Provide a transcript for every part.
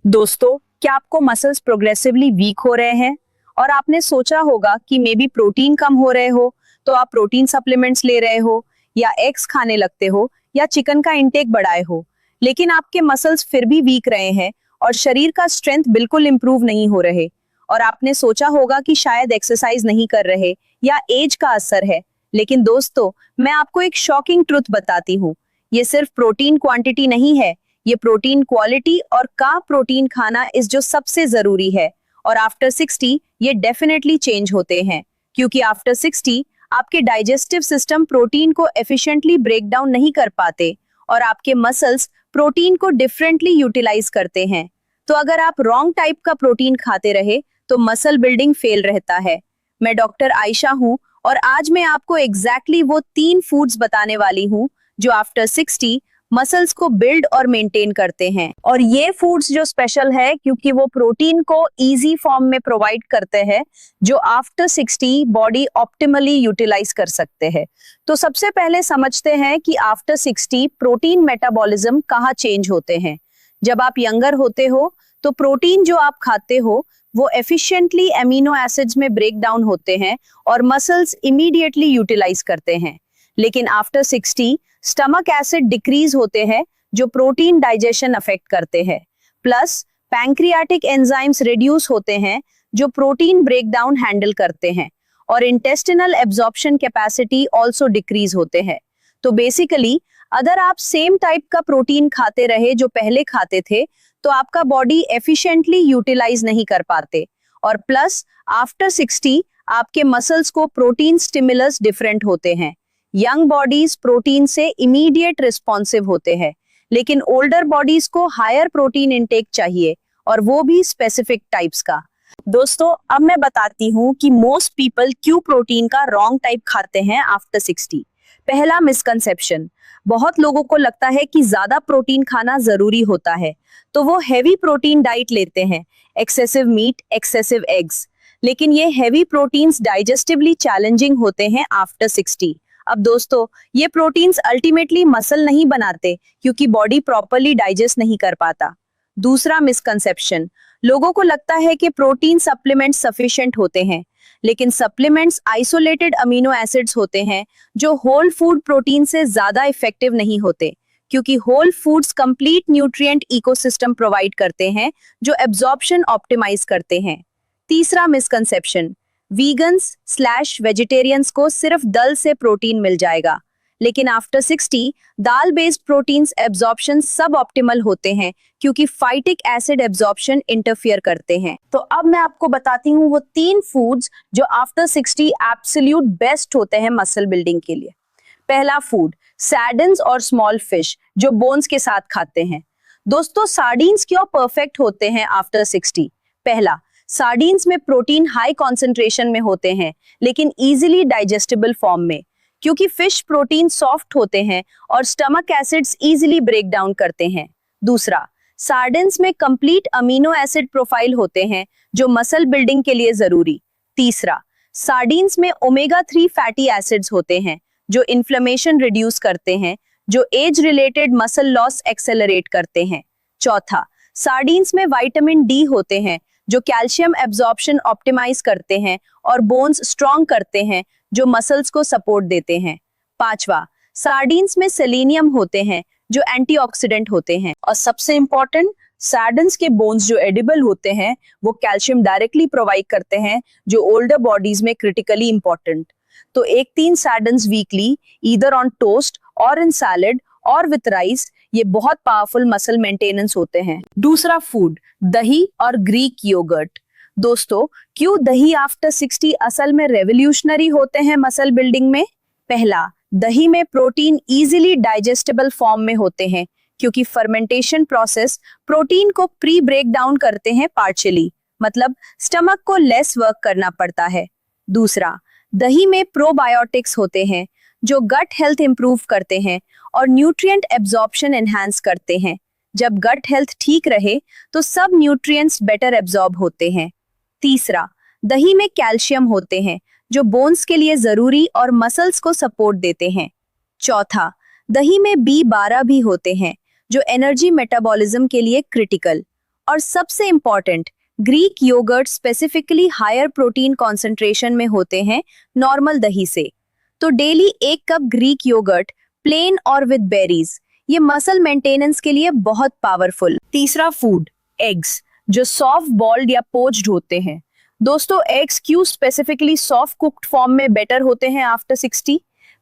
दोस्तों, क्या आपको मसल्स प्रोग्रेसिवली वीक हो रहे हैं और आपने सोचा होगा कि मे बी प्रोटीन कम हो रहे हो, तो आप प्रोटीन सप्लीमेंट्स ले रहे हो या एग्स खाने लगते हो या चिकन का इंटेक बढ़ाए हो, लेकिन आपके मसल्स फिर भी वीक रहे हैं और शरीर का स्ट्रेंथ बिल्कुल इंप्रूव नहीं हो रहे। और आपने सोचा होगा कि शायद एक्सरसाइज नहीं कर रहे या एज का असर है। लेकिन दोस्तों, मैं आपको एक शॉकिंग ट्रुथ बताती हूँ। ये सिर्फ प्रोटीन क्वांटिटी नहीं है, ये प्रोटीन क्वालिटी और का प्रोटीन खाना इस जो सबसे जरूरी है। और आफ्टर 60 ये डेफिनेटली चेंज होते हैं, क्योंकि आफ्टर 60 आपके डाइजेस्टिव सिस्टम प्रोटीन को एफिशिएंटली ब्रेक डाउन नहीं कर पाते और आपके मसल्स प्रोटीन को डिफरेंटली यूटिलाइज करते हैं। तो अगर आप रॉन्ग टाइप का प्रोटीन खाते रहे तो मसल बिल्डिंग फेल रहता है। मैं डॉक्टर आयशा हूँ और आज मैं आपको एग्जैक्टली वो 3 फूड्स बताने वाली हूँ जो आफ्टर 60 मसल्स को बिल्ड और मेंटेन करते हैं। और ये फूड्स जो स्पेशल है क्योंकि वो प्रोटीन को इजी फॉर्म में प्रोवाइड करते हैं जो आफ्टर 60 बॉडी ऑप्टिमली यूटिलाइज कर सकते हैं। तो सबसे पहले समझते हैं कि आफ्टर 60 प्रोटीन मेटाबॉलिज्म कहाँ चेंज होते हैं। जब आप यंगर होते हो तो प्रोटीन जो आप खाते हो वो एफिशिएंटली एमिनो एसिड्स में ब्रेक डाउन होते हैं और मसल्स इमीडिएटली यूटिलाइज करते हैं। लेकिन आफ्टर 60 स्टमक एसिड डिक्रीज होते हैं जो प्रोटीन डाइजेशन अफेक्ट करते हैं। प्लस पैंक्रियाटिक एंजाइम्स रिड्यूस होते हैं जो प्रोटीन ब्रेकडाउन हैंडल करते हैं और intestinal absorption capacity also decrease होते हैं। तो बेसिकली अगर आप सेम टाइप का प्रोटीन खाते रहे जो पहले खाते थे तो आपका बॉडी एफिशिएंटली यूटिलाइज नहीं कर पाते। और प्लस आफ्टर 60 आपके मसल्स को प्रोटीन स्टिमुलस डिफरेंट होते हैं। यंग बॉडीज प्रोटीन से इमीडिएट रिस्पॉन्सिव होते हैं, लेकिन ओल्डर बॉडीज को हायर प्रोटीन इंटेक चाहिए और वो भी स्पेसिफिक टाइप्स का। दोस्तों, अब मैं बताती हूँ कि मोस्ट पीपल क्यों प्रोटीन का रॉन्ग टाइप खाते हैं आफ्टर 60। पहला मिसकंसेप्शन, बहुत लोगों को लगता है कि ज्यादा प्रोटीन खाना जरूरी होता है, तो वो हैवी प्रोटीन डाइट लेते हैं, एक्सेसिव मीट, एक्सेसिव एग्स। लेकिन ये हैवी प्रोटीन्स डाइजेस्टिवली चैलेंजिंग होते हैं आफ्टर 60। अब दोस्तों, ये प्रोटीन्स अल्टीमेटली मसल नहीं बनाते क्योंकि बॉडी प्रॉपरली डाइजेस्ट नहीं कर पाता। दूसरा मिसकंसेप्शन, लोगों को लगता है कि प्रोटीन सप्लीमेंट्स सफिशिएंट होते हैं, लेकिन सप्लीमेंट्स आइसोलेटेड अमीनो एसिड्स होते हैं जो होल फूड प्रोटीन से ज्यादा इफेक्टिव नहीं होते, क्योंकि whole foods complete nutrient ecosystem provide करते हैं जो एब्जॉर्प्शन ऑप्टिमाइज करते हैं। तीसरा मिसकंसेप्शन, वीगन्स/वेजिटेरियंस को सिर्फ दल से प्रोटीन मिल जाएगा, लेकिन आफ्टर 60 दाल बेस्ड प्रोटीन्स एब्जॉर्प्शन सब ऑप्टिमल होते हैं क्योंकि फाइटिक एसिड एब्जॉर्प्शन इंटरफियर करते हैं। तो अब मैं आपको बताती हूँ वो 3 फूड्स जो आफ्टर 60 एब्सोल्यूट बेस्ट होते हैं मसल बिल्डिंग के लिए। पहला फूड, सैर्डिन्स और स्मॉल फिश जो बोन्स के साथ खाते हैं। दोस्तों, सार्डिन्स क्यों परफेक्ट होते हैं आफ्टर 60? पहला, सार्डिन्स में प्रोटीन हाई कॉन्सेंट्रेशन में होते हैं लेकिन इजीली डाइजेस्टेबल फॉर्म में, क्योंकि फिश प्रोटीन सॉफ्ट होते हैं और stomach acids easily break down करते हैं। दूसरा, सार्डिन्स में कंप्लीट अमीनो एसिड प्रोफाइल होते हैं जो मसल बिल्डिंग के लिए जरूरी। तीसरा, सार्डिन्स में ओमेगा 3 फैटी एसिड्स होते हैं जो इन्फ्लेमेशन रिड्यूस करते हैं, जो age related muscle loss accelerate करते हैं। चौथा, सार्डिन्स में विटामिन डी होते हैं जो कैल्शियम एब्जॉर्प्शन ऑप्टिमाइज करते हैं और बोन्स स्ट्रॉन्ग करते हैं जो मसल्स को सपोर्ट देते हैं। पांचवा, सार्डिन्स में सेलेनियम होते हैं जो एंटीऑक्सीडेंट होते हैं। और सबसे इंपॉर्टेंट, सार्डिन्स के बोन्स जो एडिबल होते हैं वो कैल्शियम डायरेक्टली प्रोवाइड करते हैं जो ओल्डर बॉडीज में क्रिटिकली इंपॉर्टेंट। तो 1-3 sardines weekly either on toast और इन सैलेड और विथ राइस, ये बहुत पावरफुल मसल मेंटेनेंस होते हैं। दूसरा फूड, दही और ग्रीक योगर्ट। दोस्तों, क्यों दही आफ्टर 60 असल में रेवोल्यूशनरी होते हैं मसल बिल्डिंग में? पहला, दही में प्रोटीन इजीली डाइजेस्टेबल फॉर्म में होते हैं क्योंकि फर्मेंटेशन प्रोसेस प्रोटीन को प्री ब्रेक डाउन करते हैं पार्शियली, मतलब स्टमक को लेस वर्क करना पड़ता है। दूसरा, दही में प्रोबायोटिक्स होते हैं जो गट हेल्थ इंप्रूव करते हैं और न्यूट्रिएंट एब्जॉर्प्शन एनहांस करते हैं। जब गट हेल्थ ठीक रहे तो सब न्यूट्रिएंट्स बेटर एब्जॉर्ब होते हैं। तीसरा, दही में कैल्शियम होते हैं जो बोन्स के लिए जरूरी और मसल्स को सपोर्ट देते हैं। चौथा, दही में B12 भी होते हैं जो एनर्जी मेटाबॉलिज्म के लिए क्रिटिकल। और सबसे important, Greek yogurt specifically higher protein concentration में होते हैं नॉर्मल दही से। तो daily 1 cup Greek yogurt plain और विद बेरीज, ये मसल मेंटेनेंस के लिए बहुत पावरफुल। तीसरा फूड, एग्स, जो सॉफ्ट बॉल्ड या पोच्ड होते हैं। दोस्तों, एग्स क्यों स्पेसिफिकली सॉफ्ट कुक्ड फॉर्म में बेटर होते हैं आफ्टर 60?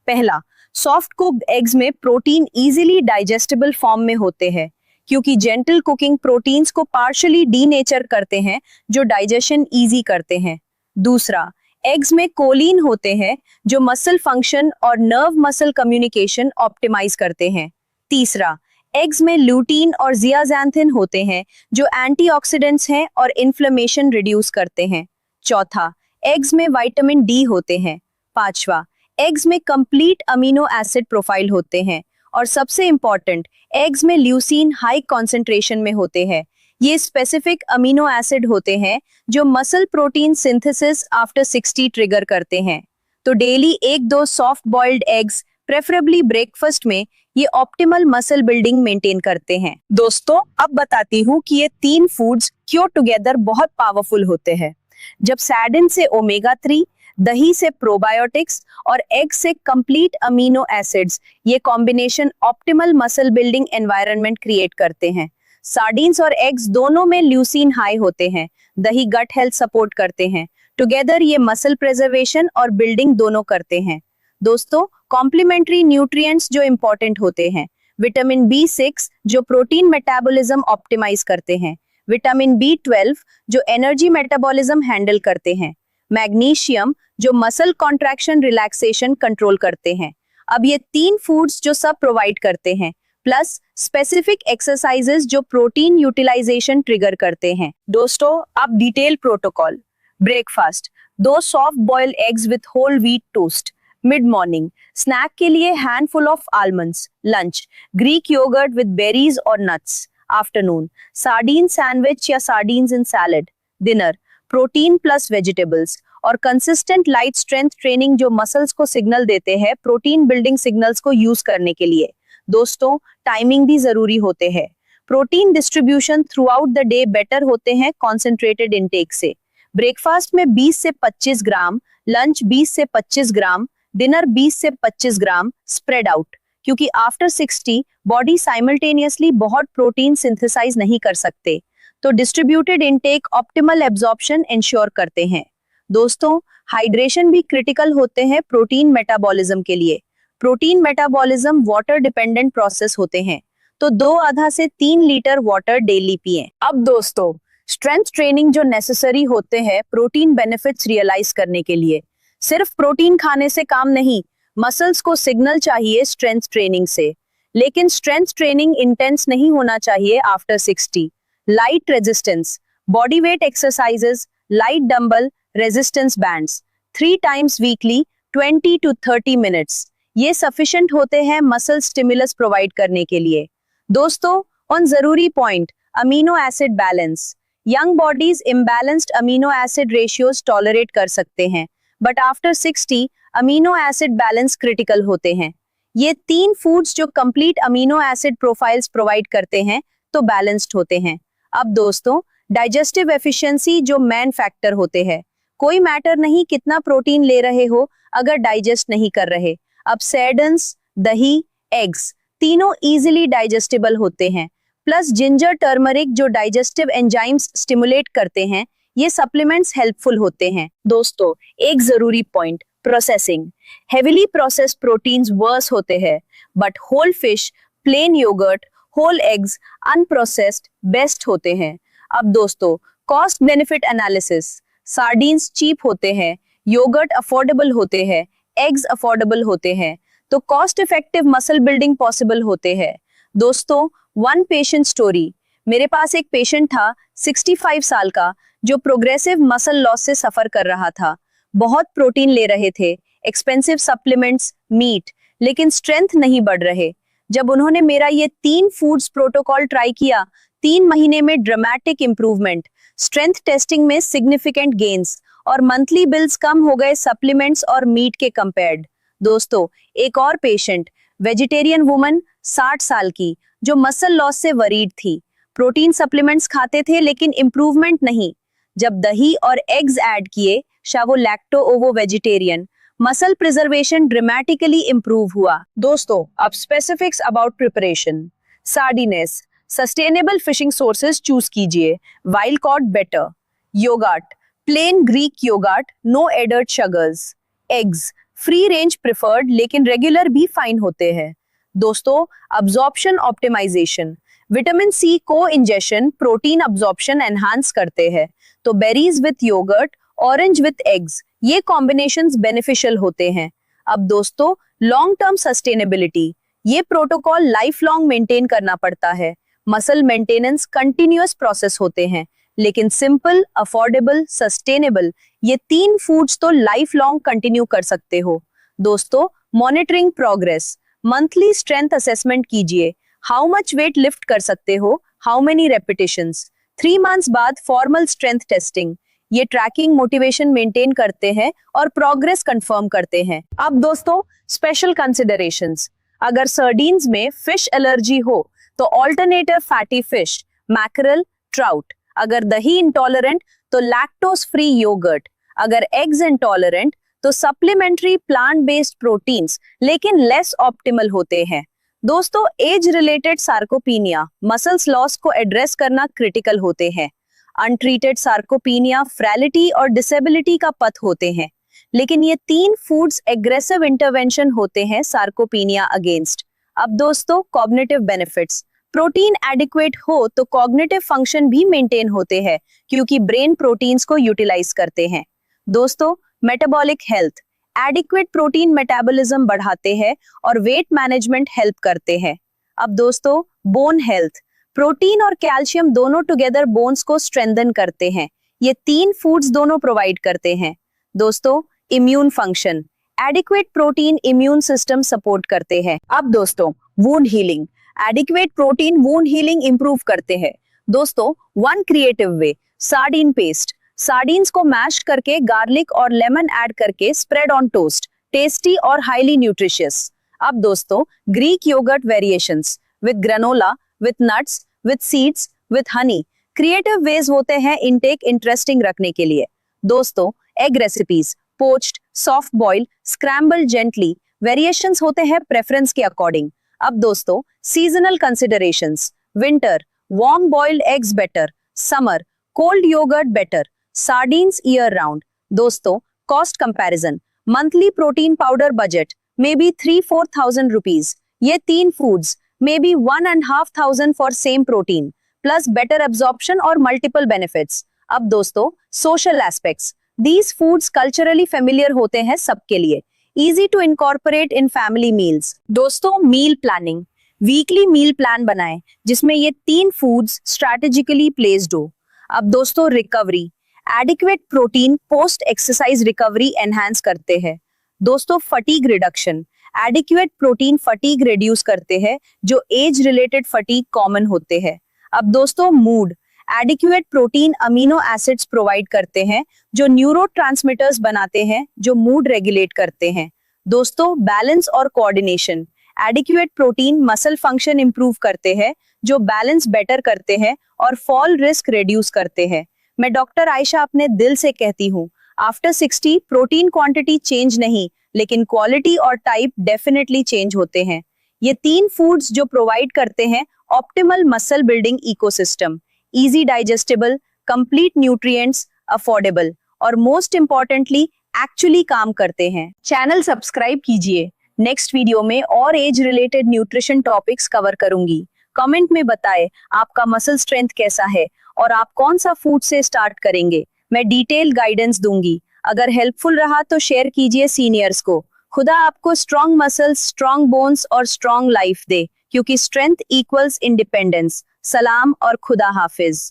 पहला, सॉफ्ट कुक्ड एग्स में प्रोटीन इजीली डाइजेस्टेबल फॉर्म में होते हैं, क्योंकि जेंटल कुकिंग प्रोटीन्स को पार्शियली डीनेचर करते हैं, जो डाइजेशन इजी करते हैं। दूसरा, एग्स में कोलिन होते हैं, जो मसल फंक्शन और नर्व मसल कम्युनिकेशन ऑप्टिमाइज करते हैं। तीसरा, एग्स में ल्यूटीन और जियाज़ैंथिन होते हैं, जो एंटीऑक्सीडेंट्स हैं और इन्फ्लेमेशन रिड्यूस करते हैं। चौथा, एग्स में विटामिन डी होते हैं। पांचवा, एग्स में कंप्लीट अमीनो एसिड प्रोफाइल होते हैं। और सबसे इंपॉर्टेंट, एग्स में ल्यूसीन हाई कॉन्सेंट्रेशन में होते हैं। ये स्पेसिफिक अमीनो एसिड होते हैं जो muscle protein synthesis after 60 trigger करते हैं। तो daily 1-2 soft boiled eggs, preferably breakfast में, ये ऑप्टिमल मसल बिल्डिंग मेंटेन करते हैं। दोस्तों, अब बताती हूँ कि ये 3 फूड्स क्यों टुगेदर बहुत पावरफुल होते हैं। जब सैर्डिन से ओमेगा 3, दही से प्रोबायोटिक्स और एग से कंप्लीट अमीनो एसिड्स, ये combination optimal muscle building environment create करते हैं। सार्डिन्स और एग्स दोनों में ल्यूसीन हाई होते हैं, दही गट हेल्थ सपोर्ट करते हैं। टुगेदर ये मसल प्रिजर्वेशन और बिल्डिंग दोनों करते हैं। दोस्तों, कॉम्प्लीमेंट्री न्यूट्रिएंट्स जो इंपॉर्टेंट होते हैं, विटामिन B6 जो प्रोटीन मेटाबॉलिज्म ऑप्टिमाइज करते हैं, विटामिन B12 जो एनर्जी मेटाबॉलिज्म हैंडल करते हैं, मैग्नीशियम जो मसल कॉन्ट्रैक्शन रिलैक्सेशन कंट्रोल करते हैं। अब ये 3 फूड्स जो सब प्रोवाइड करते हैं, प्लस स्पेसिफिक एक्सरसाइजेस जो प्रोटीन यूटिलाइजेशन ट्रिगर करते हैं। दोस्तों, अब detail protocol. Breakfast, 2 soft boiled eggs with whole wheat toast. Mid morning, snack के लिए handful of almonds. Lunch, Greek yogurt with berries और नट्स। आफ्टरनून, सार्डीन सैंडविच या sardines in salad. Dinner, protein plus vegetables. और consistent light strength training जो muscles को signal देते हैं protein building signals को यूज करने के लिए। दोस्तों, टाइमिंग भी जरूरी होते हैं। Protein distribution through out the day better होते हैं कॉन्सेंट्रेटेड इनटेक से। ब्रेकफास्ट में 20 से 25 ग्राम, लंच 20 से 25 ग्राम, डिनर 20 से 25 ग्राम, स्प्रेड आउट, क्योंकि आफ्टर 60 बॉडी साइमल्टेनियसली बहुत प्रोटीन सिंथेसाइज नहीं कर सकते। तो distributed intake optimal absorption ensure करते हैं। दोस्तों, हाइड्रेशन भी क्रिटिकल होते हैं प्रोटीन मेटाबॉलिज्म के लिए। Protein metabolism water dependent process होते हैं, तो 2.5 से 3 लीटर वाटर डेली पिएं। अब दोस्तों, स्ट्रेंथ ट्रेनिंग जो नेसेसरी होते हैं प्रोटीन बेनिफिट्स रियलाइज करने के लिए। सिर्फ प्रोटीन खाने से काम नहीं, मसल्स को सिग्नल चाहिए स्ट्रेंथ ट्रेनिंग से। लेकिन स्ट्रेंथ ट्रेनिंग इंटेंस नहीं होना चाहिए after 60। Light resistance, body weight exercises, light dumbbell, resistance bands 3 times weekly 20 to 30 minutes, ये सफिशिएंट होते हैं मसल स्टिमुलस प्रोवाइड करने के लिए। दोस्तों, ऑन जरूरी point, amino acid balance. Young bodies imbalanced amino acid ratios tolerate कर सकते हैं, but after 60 amino acid balance critical होते हैं। ये 3 फूड्स जो complete amino acid profiles provide करते हैं, तो बैलेंस्ड होते हैं। अब दोस्तों, डाइजेस्टिव एफिशिएंसी जो मेन फैक्टर होते हैं। कोई मैटर नहीं कितना प्रोटीन ले रहे हो अगर डाइजेस्ट नहीं कर रहे। अब सैर्डिन्स, दही, एग्स तीनों इजीली डाइजेस्टेबल होते हैं, प्लस जिंजर टर्मरिक जो डाइजेस्टिव एंजाइम्स स्टिमुलेट करते हैं, ये सप्लीमेंट्स हेल्पफुल होते हैं। दोस्तों, एक जरूरी point, processing. Heavily processed proteins worse होते हैं, but whole fish, plain yogurt, whole eggs, unprocessed best होते हैं। अब दोस्तों, cost benefit analysis. Sardines cheap होते हैं, योगर्ट अफोर्डेबल होते हैं, एग्स अफोर्डेबल होते हैं, तो cost effective muscle building possible होते हैं। दोस्तों, 1 पेशेंट स्टोरी। मेरे पास एक पेशेंट था 65 साल का, जो प्रोग्रेसिव मसल लॉस से सफर कर रहा था। बहुत प्रोटीन ले रहे थे, एक्सपेंसिव सप्लीमेंट्स, मीट, लेकिन स्ट्रेंथ नहीं बढ़ रहे। जब उन्होंने मेरा ये 3 फूड्स प्रोटोकॉल ट्राई किया, 3 महीने में ड्रामेटिक इंप्रूवमेंट, स्ट्रेंथ टेस्टिंग में सिग्निफिकेंट गेन्स, और मंथली बिल्स कम हो गए सप्लीमेंट्स और मीट के कंपेयर्ड। दोस्तों, एक और पेशेंट, वेजिटेरियन वुमन 60 साल की, जो मसल लॉस से वरीड थी। प्रोटीन सप्लीमेंट्स खाते थे लेकिन इंप्रूवमेंट नहीं। जब दही और एग्स ऐड किए, शावो lacto ovo vegetarian, muscle preservation dramatically improve हुआ। दोस्तों, अब specifics about preparation. Sardines, sustainable fishing sources choose कीजिए, wild caught better. Yogurt, plain Greek yogurt, no added sugars. Eggs, free range preferred लेकिन regular भी fine होते हैं। दोस्तों, absorption optimisation, vitamin C को इंजेशन प्रोटीन अब्जॉर्प्शन एनहांस करते हैं, तो berries with yogurt, orange with eggs, ये कॉम्बिनेशंस बेनिफिशियल होते हैं। अब दोस्तों, लॉन्ग टर्म सस्टेनेबिलिटी, ये प्रोटोकॉल लाइफ लॉन्ग मेंटेन करना पड़ता है। मसल मेंटेनेंस कंटिन्यूअस प्रोसेस होते हैं, लेकिन सिंपल, अफोर्डेबल, सस्टेनेबल, ये 3 फूड्स तो लाइफ लॉन्ग कंटिन्यू कर सकते हो। दोस्तों, monitoring progress, monthly strength assessment कीजिए, हाउ मच वेट लिफ्ट कर सकते हो, हाउ मेनी रेपिटेशंस। 3 मंथ्स बाद फॉर्मल स्ट्रेंथ टेस्टिंग, ये ट्रैकिंग मोटिवेशन मेंटेन करते हैं और प्रोग्रेस कंफर्म करते हैं। अब दोस्तों, स्पेशल कंसिडरेशंस, अगर सर्डीन्स में फिश एलर्जी हो तो alternative fatty fish, mackerel, trout. अगर दही इंटॉलरेंट तो लैक्टोज फ्री योगर्ट। अगर एग्स इंटॉलरेंट तो सप्लीमेंट्री प्लांट बेस्ड प्रोटीन्स, लेकिन लेस ऑप्टिमल होते हैं। दोस्तों, age related sarcopenia, muscles loss को एड्रेस करना क्रिटिकल होते हैं। अनट्रीटेड सार्कोपीनिया फ्रैलिटी और डिसेबिलिटी का पथ होते हैं, लेकिन ये 3 फूड्स एग्रेसिव इंटरवेंशन होते हैं सार्कोपीनिया अगेंस्ट। अब दोस्तों, कॉग्निटिव बेनिफिट्स, प्रोटीन एडिक्वेट हो तो कॉग्निटिव फंक्शन भी मेंटेन होते हैं, क्योंकि ब्रेन प्रोटीन्स को यूटिलाइज करते हैं। दोस्तों, metabolic health, adequate protein metabolism बढ़ाते हैं और वेट मैनेजमेंट हेल्प करते हैं। अब दोस्तों, बोन हेल्थ, प्रोटीन और कैल्शियम दोनों टुगेदर बोन्स को स्ट्रेंथन करते हैं, ये 3 फूड्स दोनों प्रोवाइड करते हैं। दोस्तों, immune function, adequate protein immune system support करते हैं। अब दोस्तों, wound healing, adequate protein wound healing improve करते हैं। दोस्तों, one creative way, sardine paste, sardines को मैश करके गार्लिक और लेमन ऐड करके स्प्रेड ऑन टोस्ट, टेस्टी और हाईली न्यूट्रिशियस। अब दोस्तों, Greek yogurt variations with granola, with nuts, with seeds, with honey, creative ways होते हैं इनटेक इंटरेस्टिंग रखने के लिए। दोस्तों, egg recipes, poached, soft boil, scramble gently, variations होते हैं प्रेफरेंस के अकॉर्डिंग। अब दोस्तों, seasonal considerations, winter, warm boiled eggs better, summer, cold yogurt better, sardines year round. दोस्तों, cost comparison, monthly protein powder budget may be 3-4,000 rupees, ये 3 foods may be 1,500 for same protein, plus better absorption और multiple benefits. अब दोस्तों, social aspects, these foods culturally familiar होते हैं सबके लिए, easy to incorporate in family meals. दोस्तों, meal planning, weekly meal plan बनाएं जिसमें ये 3 फूड्स स्ट्रैटेजिकली प्लेस्ड हो। अब दोस्तों, recovery, adequate protein post exercise recovery enhance करते हैं। दोस्तों, fatigue reduction, adequate protein fatigue reduce करते हैं, जो एज रिलेटेड फटीग कॉमन होते हैं। अब दोस्तों, mood, adequate protein amino acids provide करते हैं जो न्यूरोट्रांसमीटर्स बनाते हैं जो मूड रेगुलेट करते हैं। दोस्तों, बैलेंस और coordination, adequate protein muscle function improve करते हैं जो बैलेंस बेटर करते हैं और फॉल रिस्क रिड्यूस करते हैं। मैं डॉक्टर आयशा अपने दिल से कहती हूँ, आफ्टर 60 प्रोटीन क्वांटिटी चेंज नहीं, लेकिन क्वालिटी और टाइप डेफिनेटली चेंज होते हैं। ये 3 फूड्स जो प्रोवाइड करते हैं optimal muscle building ecosystem, easy digestible, complete nutrients, affordable और मोस्ट इंपॉर्टेंटली एक्चुअली काम करते हैं। चैनल सब्सक्राइब कीजिए। नेक्स्ट वीडियो में और age related nutrition topics cover करूंगी। कमेंट में बताएं आपका मसल स्ट्रेंथ कैसा है और आप कौन सा फूड से स्टार्ट करेंगे। मैं डिटेल गाइडेंस दूंगी। अगर हेल्पफुल रहा तो शेयर कीजिए सीनियर्स को। खुदा आपको स्ट्रॉन्ग मसल्स, स्ट्रॉन्ग बोन्स और स्ट्रॉन्ग लाइफ दे, क्योंकि स्ट्रेंथ इक्वल्स इंडिपेंडेंस। सलाम और खुदा हाफिज।